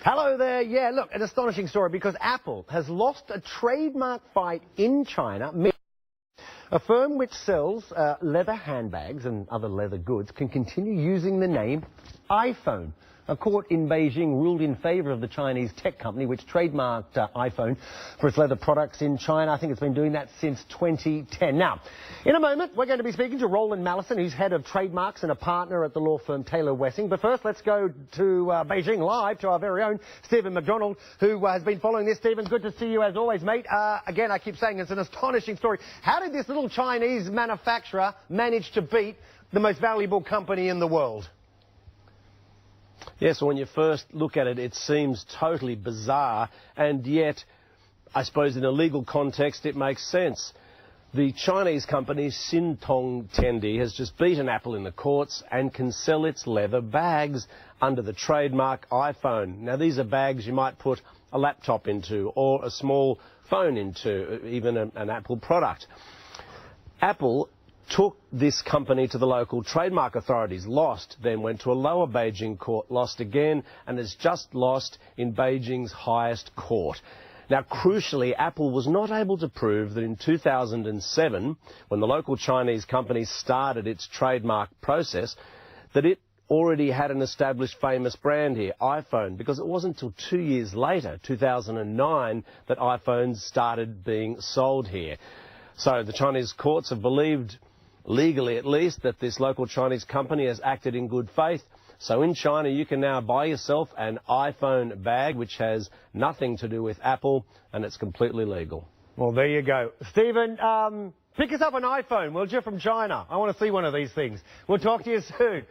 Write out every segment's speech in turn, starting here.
Hello there. Yeah, look, an astonishing story because Apple has lost a trademark fight in China. A firm which sells leather handbags and other leather goods can continue using the name iPhone. A court in Beijing ruled in favour of the Chinese tech company which trademarked iPhone for its leather products in China. I think it's been doing that since 2010. Now, in a moment, we're going to be speaking to Roland Mallinson, who's head of trademarks and a partner at the law firm Taylor Wessing. But first, let's go to Beijing live to our very own Stephen McDonald, who has been following this. Stephen, good to see you as always, mate. Again, I keep saying it's an astonishing story. How did this little Chinese manufacturer manage to beat the most valuable company in the world? Yes, when you first look at it, it seems totally bizarre, and yet, I suppose in a legal context, it makes sense. The Chinese company Xintong Tendi has just beaten Apple in the courts and can sell its leather bags under the trademark iPhone. Now, these are bags you might put a laptop into or a small phone into, even an Apple product. Apple took this company to the local trademark authorities, lost, then went to a lower Beijing court, lost again, and has just lost in Beijing's highest court. Now, crucially, Apple was not able to prove that in 2007, when the local Chinese company started its trademark process, that it already had an established famous brand here, iPhone, because it wasn't until 2 years later, 2009, that iPhones started being sold here. So the Chinese courts have believed, legally at least, that this local Chinese company has acted in good faith. So in China, you can now buy yourself an iPhone bag, which has nothing to do with Apple, and it's completely legal. Well, there you go. Stephen, pick us up an iPhone, will you, from China? I want to see one of these things. We'll talk to you soon.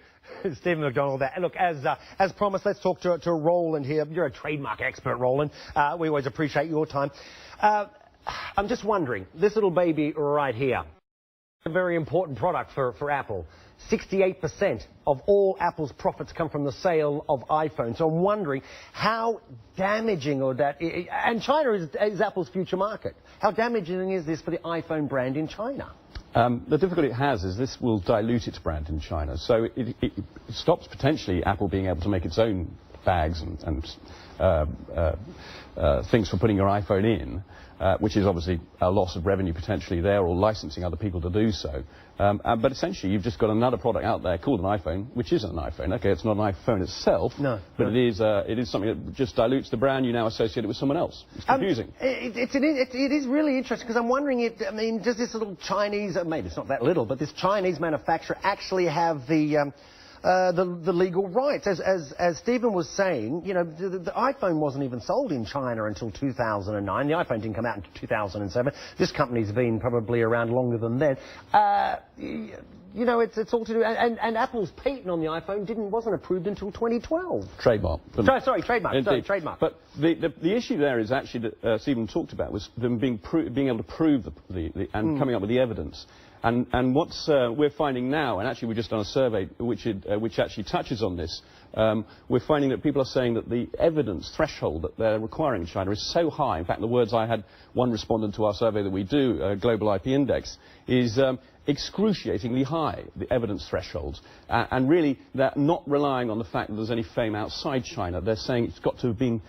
Stephen McDonald there. Look, as promised, let's talk to Roland here. You're a trademark expert, Roland. We always appreciate your time. I'm just wondering, this little baby right here, a very important product for Apple. 68% of all Apple's profits come from the sale of iPhones. So I'm wondering how damaging and China is Apple's future market. How damaging is this for the iPhone brand in China? The difficulty it has is this will dilute its brand in China. So it stops potentially Apple being able to make its own bags and things for putting your iPhone in, which is obviously a loss of revenue potentially there, or licensing other people to do so. But essentially, you've just got another product out there called an iPhone, which isn't an iPhone. Okay, it's not an iPhone itself, but it is something that just dilutes the brand. You now associate it with someone else. It's confusing. It is really interesting because I'm wondering, does this little Chinese, maybe it's not that little, but this Chinese manufacturer actually have the legal rights? As Stephen was saying, you know, the iPhone wasn't even sold in China until 2009. The iPhone didn't come out until 2007. This company's been probably around longer than then. You know, it's all to do, and Apple's patent on the iPhone wasn't approved until 2012. Trademark. Sorry, trademark. Indeed. Sorry, trademark. But the issue there is actually that Stephen talked about was them being able to prove and coming up with the evidence. And what we're finding now, and actually we've just done a survey which actually touches on this, we're finding that people are saying that the evidence threshold that they're requiring in China is so high. In fact, the words I had one respondent to our survey that we do, Global IP Index, is excruciatingly high, the evidence thresholds. And really, they're not relying on the fact that there's any fame outside China. They're saying it's got to have been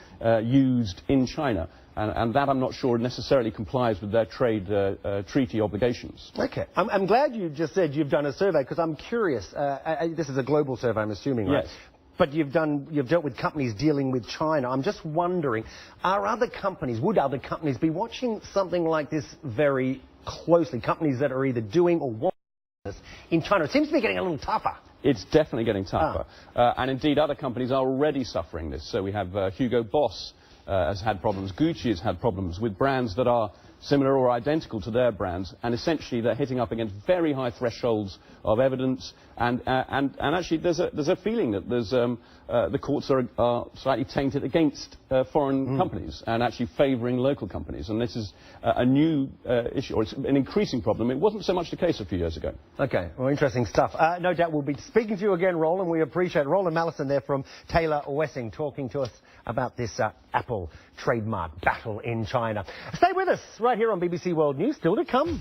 used in China. And that, I'm not sure, necessarily complies with their trade treaty obligations. Okay. I'm glad you just said you've done a survey, because I'm curious. This is a global survey, I'm assuming, right? Yes. But you've dealt with companies dealing with China. I'm just wondering, would other companies be watching something like this very closely? Companies that are either doing or want this in China. It seems to be getting a little tougher. It's definitely getting tougher. And indeed, other companies are already suffering this. So we have Hugo Boss has had problems. Gucci has had problems with brands that are similar or identical to their brands, and essentially they're hitting up against very high thresholds of evidence, and actually there's a feeling that the courts are slightly tainted against foreign companies and actually favouring local companies, and this is a new issue, or it's an increasing problem. It wasn't so much the case a few years ago. Okay, well, interesting stuff. No doubt we'll be speaking to you again, Roland. We appreciate it. Roland Mallinson there from Taylor Wessing talking to us about this Apple trademark battle in China. Stay with us right here on BBC World News. Still to come.